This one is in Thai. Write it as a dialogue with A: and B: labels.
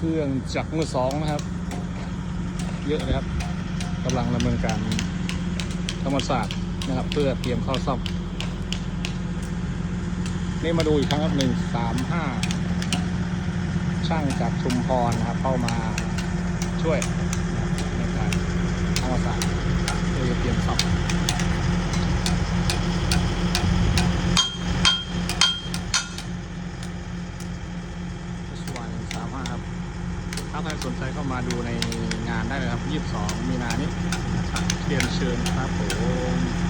A: รื่องจักรมือสองนะครับเยอะเลยครับกำลังดำเนินการธรรมศาสตร์นะครับเพื่อเตรียมเข้าซ่อมนี่มาดูอีกครั้งครับ135ช่างจากชุมพรนะครับเข้ามาช่วยในการธรรมศาสตร์เพื่อจะเตรียมซ่อมครับถ้าใครสนใจก็มาดูในงานได้เลยครับ22 มีนานี้เรียนเชิญครับผม